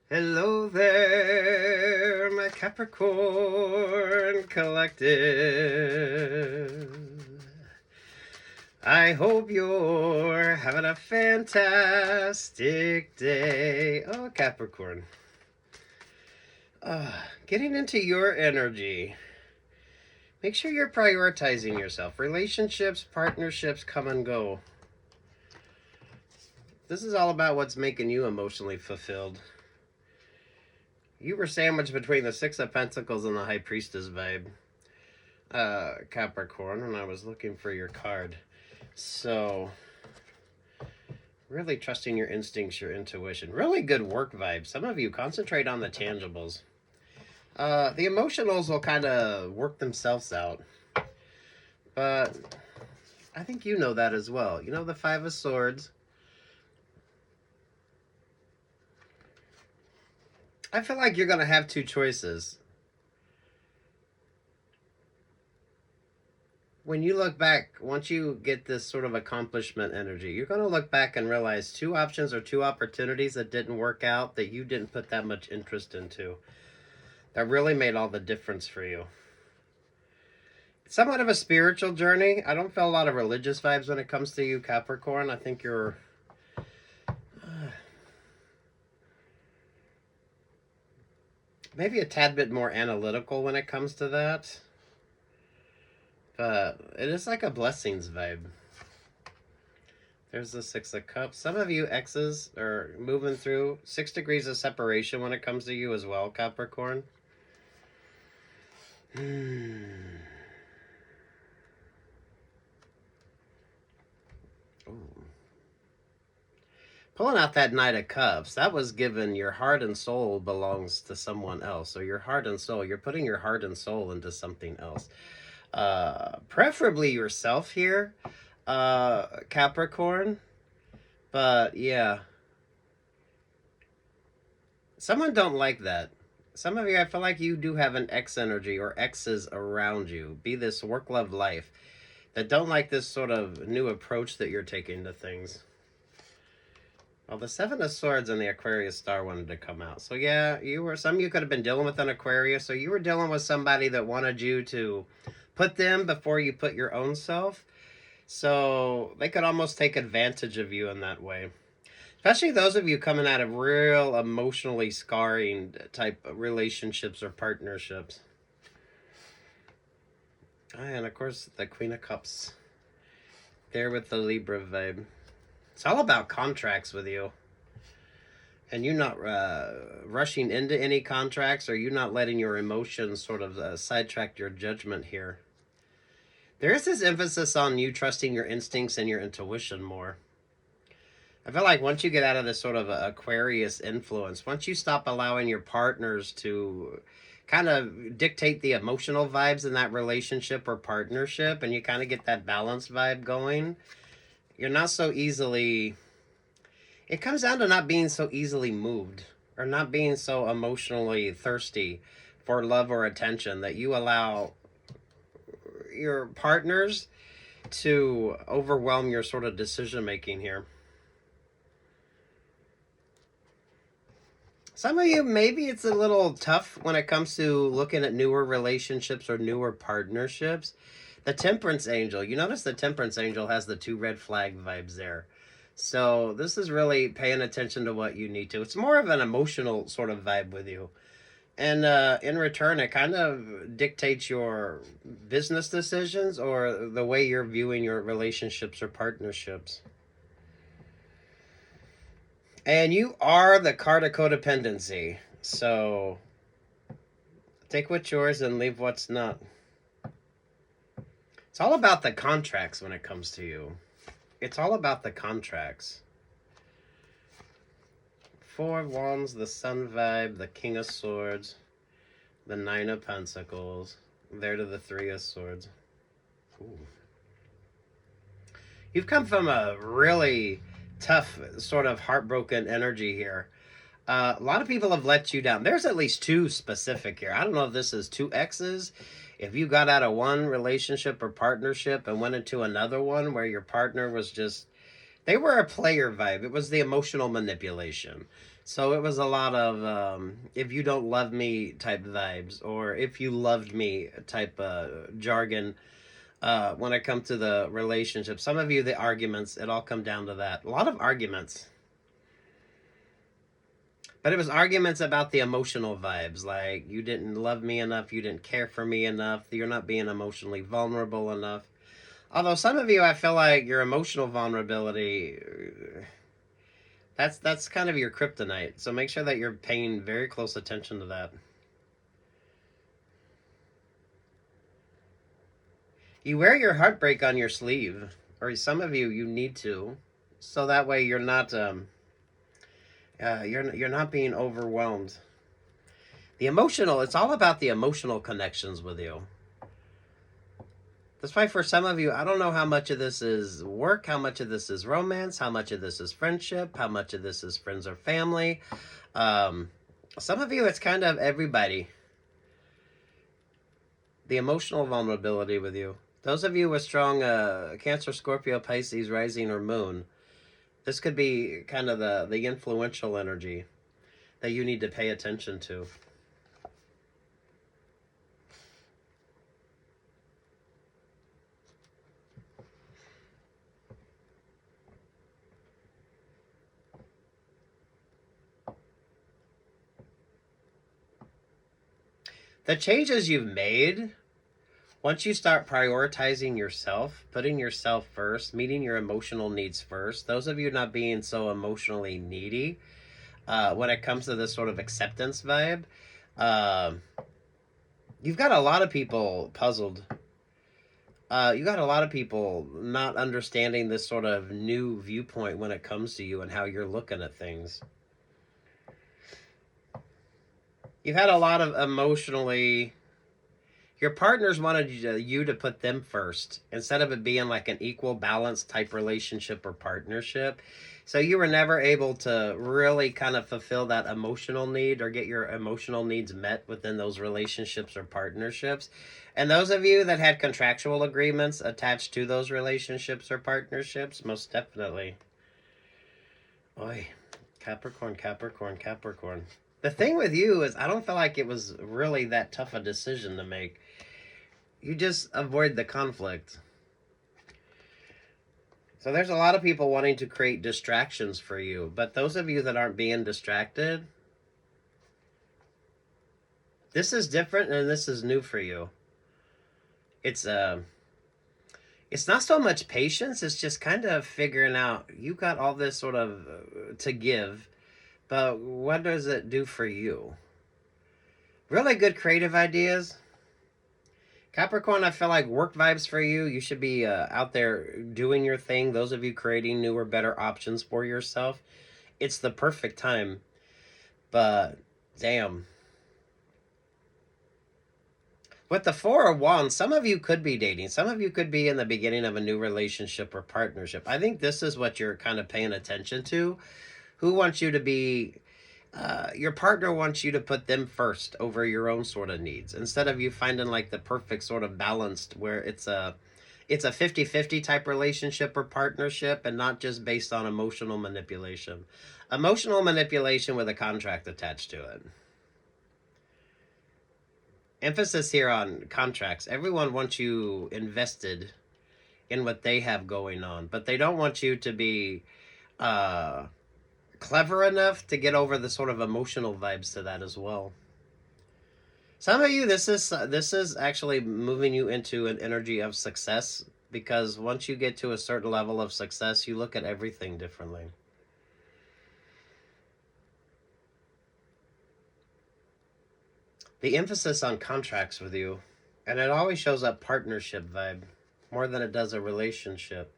Hello there, my Capricorn collective. I hope you're having a fantastic day. Oh, Capricorn. Getting into your energy. Make sure you're prioritizing yourself. Relationships, partnerships come and go. This is all about what's making you emotionally fulfilled. You were sandwiched between the Six of Pentacles and the High Priestess vibe, Capricorn, and I was looking for your card. So, really trusting your instincts, your intuition. Really good work vibe. Some of you concentrate on the tangibles. The emotionals will kind of work themselves out. But I think you know that as well. You know the Five of Swords. I feel like you're going to have two choices. When you look back, once you get this sort of accomplishment energy, you're going to look back and realize two options or two opportunities that didn't work out, that you didn't put that much interest into, that really made all the difference for you. It's somewhat of a spiritual journey. I don't feel a lot of religious vibes when it comes to you, Capricorn. I think you're maybe a tad bit more analytical when it comes to that. But it is like a blessings vibe. There's the Six of Cups. Some of you exes are moving through 6 degrees of separation when it comes to you as well, Capricorn. Pulling out that Knight of Cups, that was given your heart and soul belongs to someone else. So your heart and soul, you're putting your heart and soul into something else. Preferably yourself here, Capricorn. But yeah, someone don't like that. Some of you, I feel like you do have an ex energy or exes around you. Be this work, love, life that don't like this sort of new approach that you're taking to things. Well, the Seven of Swords and the Aquarius star wanted to come out. So yeah, some of you could have been dealing with an Aquarius. So you were dealing with somebody that wanted you to put them before you put your own self. So they could almost take advantage of you in that way. Especially those of you coming out of real emotionally scarring type of relationships or partnerships. And of course, the Queen of Cups. There with the Libra vibe. It's all about contracts with you. And you not rushing into any contracts, or you not letting your emotions sort of sidetrack your judgment here. There is this emphasis on you trusting your instincts and your intuition more. I feel like once you get out of this sort of Aquarius influence, once you stop allowing your partners to kind of dictate the emotional vibes in that relationship or partnership, and you kind of get that balanced vibe going, you're not so easily... It comes down to not being so easily moved or not being so emotionally thirsty for love or attention that you allow your partners to overwhelm your sort of decision making here. Some of you, maybe it's a little tough when it comes to looking at newer relationships or newer partnerships. The Temperance Angel, you notice the Temperance Angel has the 2 red flag vibes there. So this is really paying attention to what you need to. It's more of an emotional sort of vibe with you. And in return, it kind of dictates your business decisions or the way you're viewing your relationships or partnerships. And you are the card of codependency. So take what's yours and leave what's not. It's all about the contracts when it comes to you. It's all about the contracts. 4 of Wands, the Sun vibe, the King of Swords, the 9 of Pentacles, there to the 3 of Swords. Ooh. You've come from a really tough sort of heartbroken energy here. A lot of people have let you down. There's at least 2 specific here. I don't know if this is 2 exes. If you got out of one relationship or partnership and went into another one where your partner was just... They were a player vibe. It was the emotional manipulation. So it was a lot of if you don't love me type vibes, or if you loved me type jargon when it comes to the relationship. Some of you, the arguments, it all come down to that. A lot of arguments. But it was arguments about the emotional vibes, like you didn't love me enough, you didn't care for me enough, you're not being emotionally vulnerable enough. Although some of you, I feel like your emotional vulnerability, that's kind of your kryptonite. So make sure that you're paying very close attention to that. You wear your heartbreak on your sleeve, or some of you, you need to, so that way you're not you're not being overwhelmed. The emotional, it's all about the emotional connections with you. That's why for some of you, I don't know how much of this is work, how much of this is romance, how much of this is friendship, how much of this is friends or family. Some of you, it's kind of everybody. The emotional vulnerability with you. Those of you with strong Cancer, Scorpio, Pisces, rising, or moon, this could be kind of the influential energy that you need to pay attention to. The changes you've made, once you start prioritizing yourself, putting yourself first, meeting your emotional needs first, those of you not being so emotionally needy, when it comes to this sort of acceptance vibe, you've got a lot of people puzzled. You got a lot of people not understanding this sort of new viewpoint when it comes to you and how you're looking at things. You've had a lot of emotionally... Your partners wanted you to put them first instead of it being like an equal balance type relationship or partnership. So you were never able to really kind of fulfill that emotional need or get your emotional needs met within those relationships or partnerships. And those of you that had contractual agreements attached to those relationships or partnerships, most definitely. Oy, Capricorn, Capricorn, Capricorn. The thing with you is I don't feel like it was really that tough a decision to make. You just avoid the conflict. So there's a lot of people wanting to create distractions for you. But those of you that aren't being distracted, this is different and this is new for you. It's not so much patience, it's just kind of figuring out you got all this sort of to give, but what does it do for you? Really good creative ideas. Capricorn, I feel like work vibes for you. You should be out there doing your thing. Those of you creating newer, better options for yourself. It's the perfect time. But, damn. With the Four of Wands, some of you could be dating. Some of you could be in the beginning of a new relationship or partnership. I think this is what you're kind of paying attention to. Who wants you to be... your partner wants you to put them first over your own sort of needs instead of you finding like the perfect sort of balanced where it's a 50-50 type relationship or partnership and not just based on emotional manipulation. Emotional manipulation with a contract attached to it. Emphasis here on contracts. Everyone wants you invested in what they have going on, but they don't want you to be clever enough to get over the sort of emotional vibes to that as well. Some of you, this is actually moving you into an energy of success, because once you get to a certain level of success, you look at everything differently. The emphasis on contracts with you, and it always shows up partnership vibe more than it does a relationship.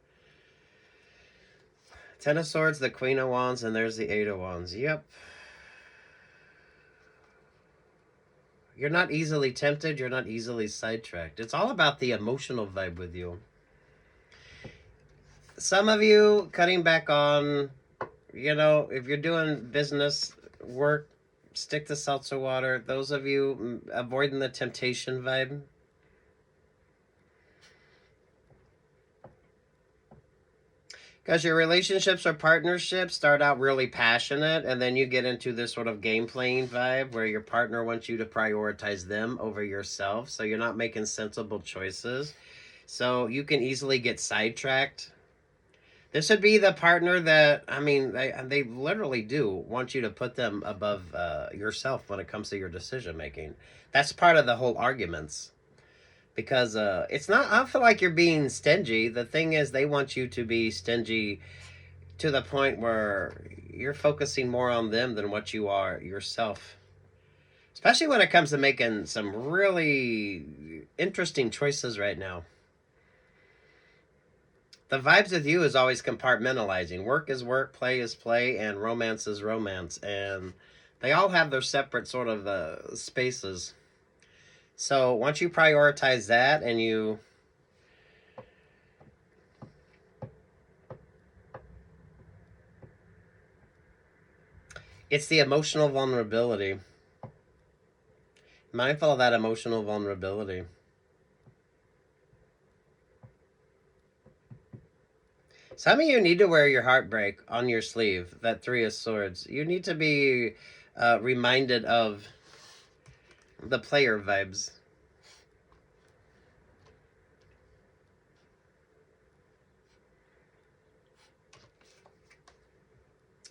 Ten of Swords, the Queen of Wands, and there's the Eight of Wands. Yep. You're not easily tempted. You're not easily sidetracked. It's all about the emotional vibe with you. Some of you cutting back on, if you're doing business work, stick to seltzer water. Those of you avoiding the temptation vibe. Because your relationships or partnerships start out really passionate, and then you get into this sort of game playing vibe where your partner wants you to prioritize them over yourself. So you're not making sensible choices. So you can easily get sidetracked. This would be the partner that, I mean, they literally do want you to put them above yourself when it comes to your decision making. That's part of the whole arguments. Because it's not, I feel like you're being stingy. The thing is, they want you to be stingy to the point where you're focusing more on them than what you are yourself. Especially when it comes to making some really interesting choices right now. The vibes with you is always compartmentalizing. Work is work, play is play, and romance is romance. And they all have their separate sort of spaces. So once you prioritize that and you it's the emotional vulnerability. Mindful of that emotional vulnerability. Some of you need to wear your heartbreak on your sleeve, that Three of Swords. You need to be reminded of the player vibes.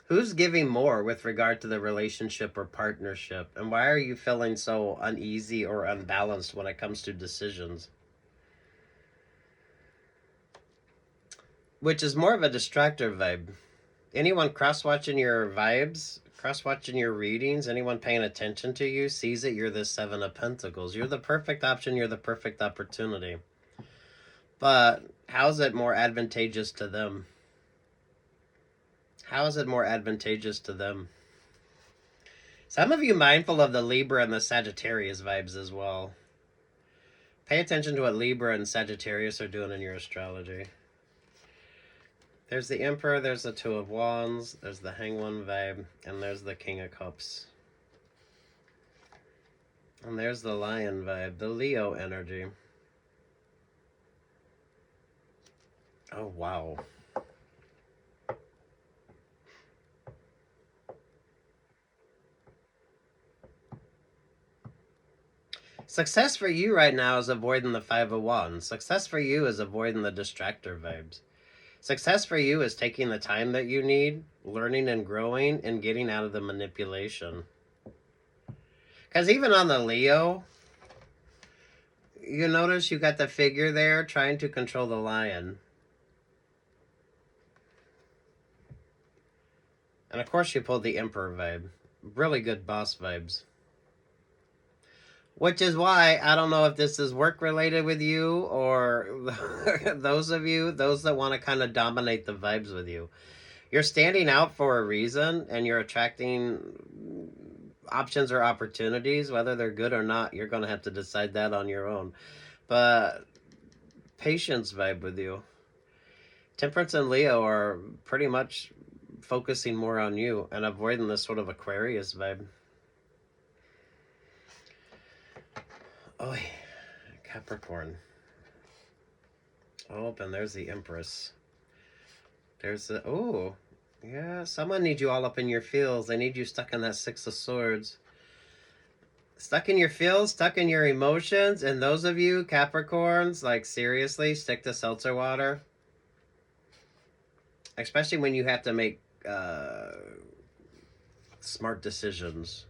Who's giving more with regard to the relationship or partnership? And why are you feeling so uneasy or unbalanced when it comes to decisions? Which is more of a distractor vibe. Anyone cross-watching your vibes, cross-watching your readings, anyone paying attention to you sees that you're the Seven of Pentacles. You're the perfect option. You're the perfect opportunity. But how's it more advantageous to them? How is it more advantageous to them? Some of you mindful of the Libra and the Sagittarius vibes as well. Pay attention to what Libra and Sagittarius are doing in your astrology. There's the Emperor, there's the Two of Wands, there's the Hangman vibe, and there's the King of Cups. And there's the Lion vibe, the Leo energy. Oh, wow. Success for you right now is avoiding the Five of Wands. Success for you is avoiding the distractor vibes. Success for you is taking the time that you need, learning and growing, and getting out of the manipulation. Because even on the Leo, you notice you got the figure there trying to control the lion. And of course you pulled the Emperor vibe. Really good boss vibes. Which is why I don't know if this is work related with you or those that want to kind of dominate the vibes with you. You're standing out for a reason and you're attracting options or opportunities, whether they're good or not. You're going to have to decide that on your own. But patience vibe with you. Temperance and Leo are pretty much focusing more on you and avoiding this sort of Aquarius vibe. Oh, Capricorn. Oh, and there's the Empress. There's the... Oh, yeah, someone needs you all up in your feels. They need you stuck in that Six of Swords. Stuck in your feels, stuck in your emotions. And those of you, Capricorns, like seriously, stick to seltzer water. Especially when you have to make smart decisions.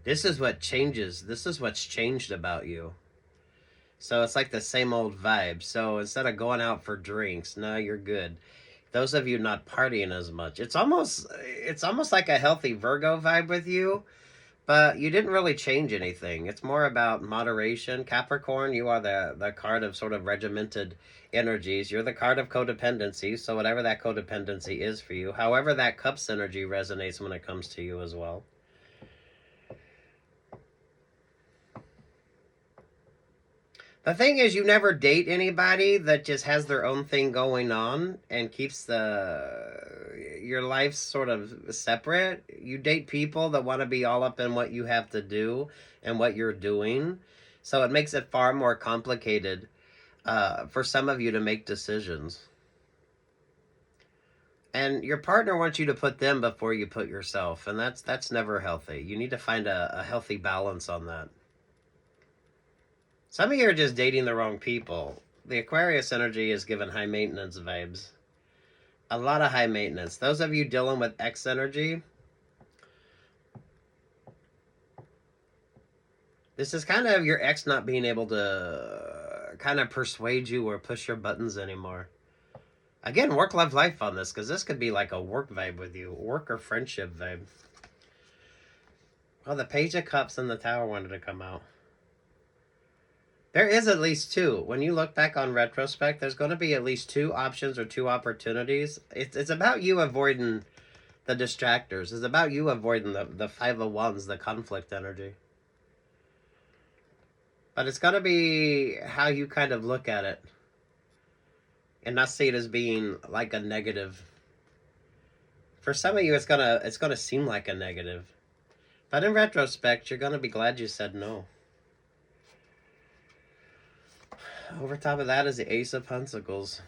This is what changes. This is what's changed about you. So it's like the same old vibe. So instead of going out for drinks, no, you're good. Those of you not partying as much. It's almost like a healthy Virgo vibe with you, but you didn't really change anything. It's more about moderation. Capricorn, you are the card of sort of regimented energies. You're the card of codependency. So whatever that codependency is for you, however that Cups energy resonates when it comes to you as well. The thing is, you never date anybody that just has their own thing going on and keeps your life sort of separate. You date people that want to be all up in what you have to do and what you're doing. So it makes it far more complicated for some of you to make decisions. And your partner wants you to put them before you put yourself, and that's never healthy. You need to find a healthy balance on that. Some of you are just dating the wrong people. The Aquarius energy is given high maintenance vibes. A lot of high maintenance. Those of you dealing with X energy, this is kind of your ex not being able to kind of persuade you or push your buttons anymore. Again, work, love, life on this, because this could be like a work vibe with you. Work or friendship vibe. Well, the Page of Cups and the Tower wanted to come out. There is at least two. When you look back on retrospect, there's going to be at least two options or two opportunities. It's about you avoiding the distractors. It's about you avoiding the Five of Wands, the conflict energy. But it's going to be how you kind of look at it. And not see it as being like a negative. For some of you, it's gonna seem like a negative. But in retrospect, you're gonna be glad you said no. Over top of that is the Ace of Pentacles.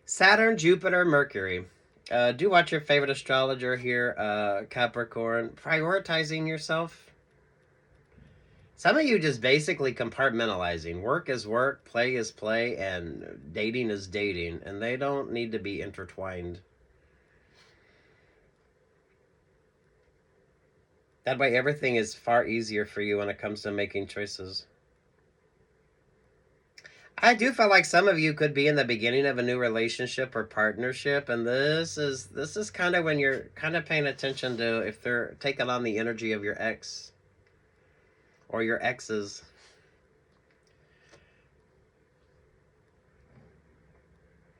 Saturn, Jupiter, Mercury. Do watch your favorite astrologer here, Capricorn. Prioritizing yourself. Some of you just basically compartmentalizing. Work is work, play is play, and dating is dating. And they don't need to be intertwined. That way everything is far easier for you when it comes to making choices. I do feel like some of you could be in the beginning of a new relationship or partnership, and this is kind of when you're kind of paying attention to if they're taking on the energy of your ex or your exes.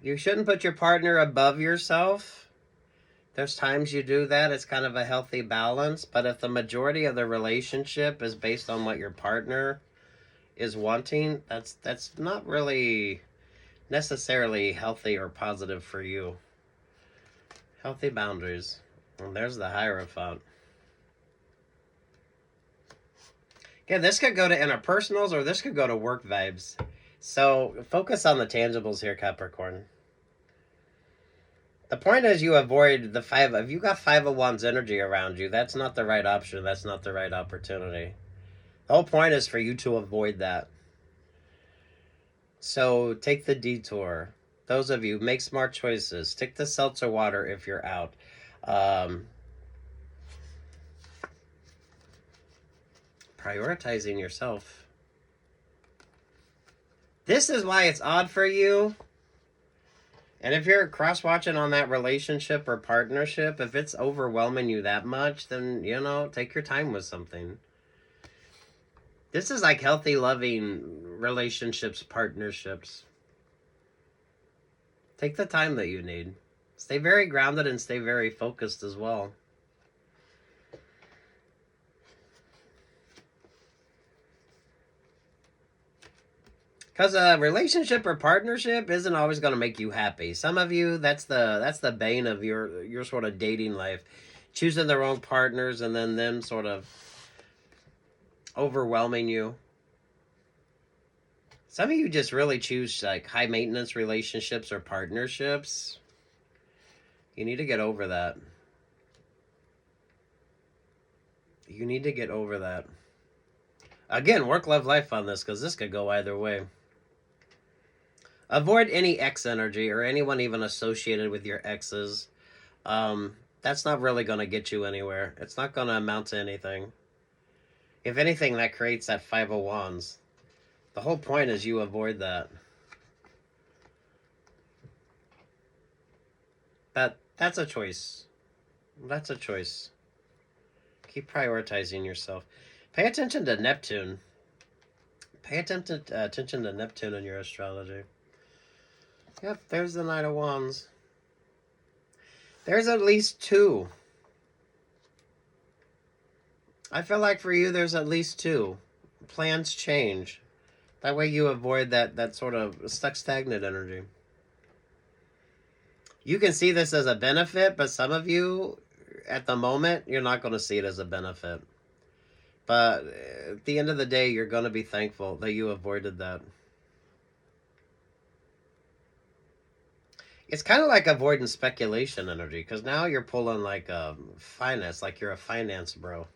You shouldn't put your partner above yourself. There's times you do that. It's kind of a healthy balance. But if the majority of the relationship is based on what your partner is wanting, that's not really necessarily healthy or positive for you. Healthy boundaries. And there's the Hierophant. Yeah, this could go to interpersonals or this could go to work vibes. So focus on the tangibles here, Capricorn. The point is you avoid the if you got Five of Wands energy around you, that's not the right option. That's not the right opportunity. The whole point is for you to avoid that. So take the detour. Those of you, make smart choices. Stick to seltzer water if you're out. Prioritizing yourself. This is why it's odd for you. And if you're cross-watching on that relationship or partnership, if it's overwhelming you that much, then, take your time with something. This is like healthy, loving relationships, partnerships. Take the time that you need. Stay very grounded and stay very focused as well. Because a relationship or partnership isn't always going to make you happy. Some of you, that's the bane of your sort of dating life. Choosing the wrong partners and then them sort of overwhelming you. Some of you just really choose like high maintenance relationships or partnerships. You need to get over that. You need to get over that. Again, work, love, life on this because this could go either way. Avoid any ex energy or anyone even associated with your exes. That's not really going to get you anywhere. It's not going to amount to anything. If anything, that creates that Five of Wands. The whole point is you avoid that. That's a choice. That's a choice. Keep prioritizing yourself. Pay attention to Neptune. Pay attention to Neptune in your astrology. Yep, there's the Knight of Wands. There's at least two. I feel like for you, there's at least two. Plans change. That way you avoid that sort of stuck stagnant energy. You can see this as a benefit, but some of you, at the moment, you're not going to see it as a benefit. But at the end of the day, you're going to be thankful that you avoided that. It's kind of like avoiding speculation energy, because now you're pulling like finance, like you're a finance bro.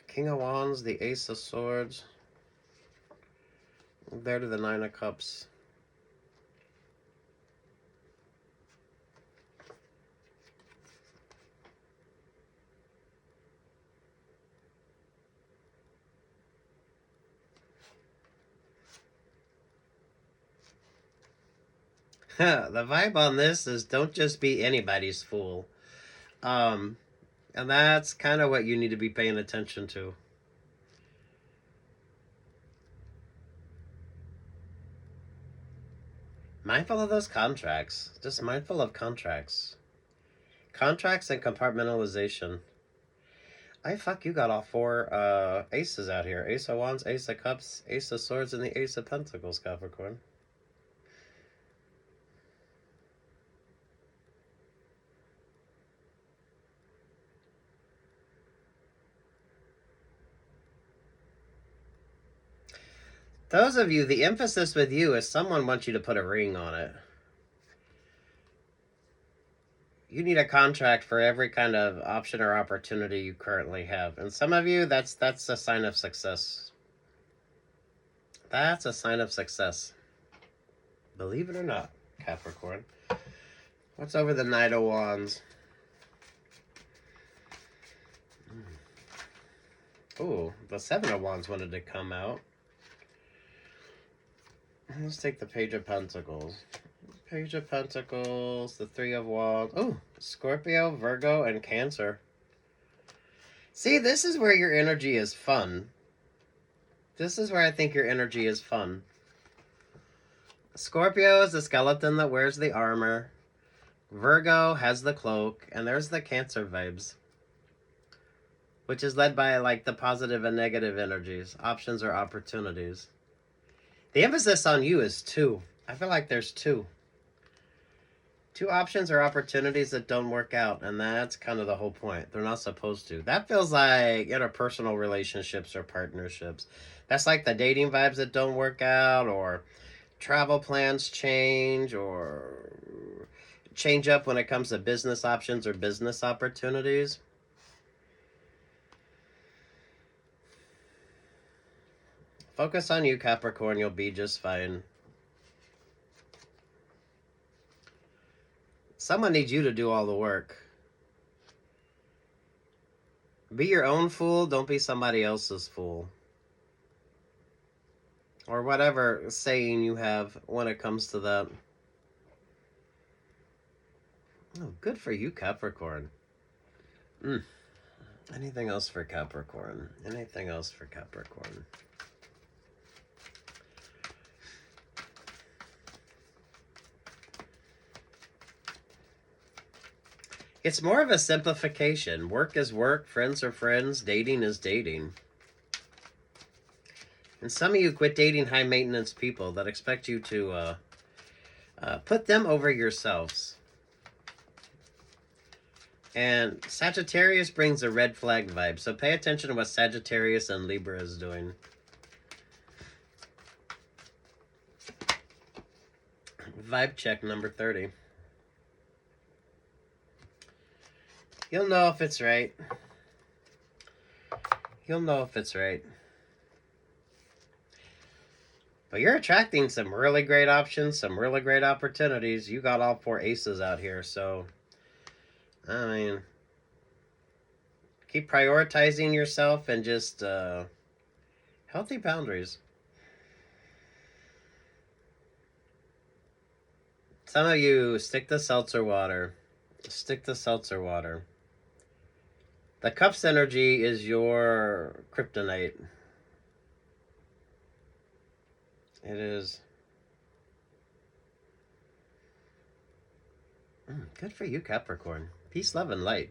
King of Wands, the Ace of Swords. There to the Nine of Cups. The vibe on this is don't just be anybody's fool. And that's kind of what you need to be paying attention to. Mindful of those contracts. Just mindful of contracts. Contracts and compartmentalization. Fuck, you got all four aces out here. Ace of Wands, Ace of Cups, Ace of Swords, and the Ace of Pentacles, Capricorn. Those of you, the emphasis with you is someone wants you to put a ring on it. You need a contract for every kind of option or opportunity you currently have. And some of you, that's a sign of success. That's a sign of success. Believe it or not, Capricorn. What's over the Knight of Wands? Ooh, the Seven of Wands wanted to come out. Let's take the Page of Pentacles. Page of Pentacles, the Three of Wands. Oh, Scorpio, Virgo, and Cancer. See, this is where your energy is fun. This is where I think your energy is fun. Scorpio is the skeleton that wears the armor. Virgo has the cloak. And there's the Cancer vibes. Which is led by like the positive and negative energies. Options or opportunities. The emphasis on you is two. I feel like there's two. Two options or opportunities that don't work out. And that's kind of the whole point. They're not supposed to. That feels like interpersonal relationships or partnerships. That's like the dating vibes that don't work out, or travel plans change, or change up when it comes to business options or business opportunities. Focus on you, Capricorn. You'll be just fine. Someone needs you to do all the work. Be your own fool. Don't be somebody else's fool. Or whatever saying you have when it comes to that. Oh, good for you, Capricorn. Anything else for Capricorn? Anything else for Capricorn? It's more of a simplification. Work is work, friends are friends, dating is dating. And some of you quit dating high-maintenance people that expect you to put them over yourselves. And Sagittarius brings a red flag vibe, so pay attention to what Sagittarius and Libra is doing. Vibe check number 30. You'll know if it's right. You'll know if it's right. But you're attracting some really great options, some really great opportunities. You got all four aces out here, so I mean, keep prioritizing yourself and just healthy boundaries. Some of you stick to seltzer water. Stick to seltzer water. The Cups energy is your kryptonite. It is. Good for you, Capricorn. Peace, love, and light.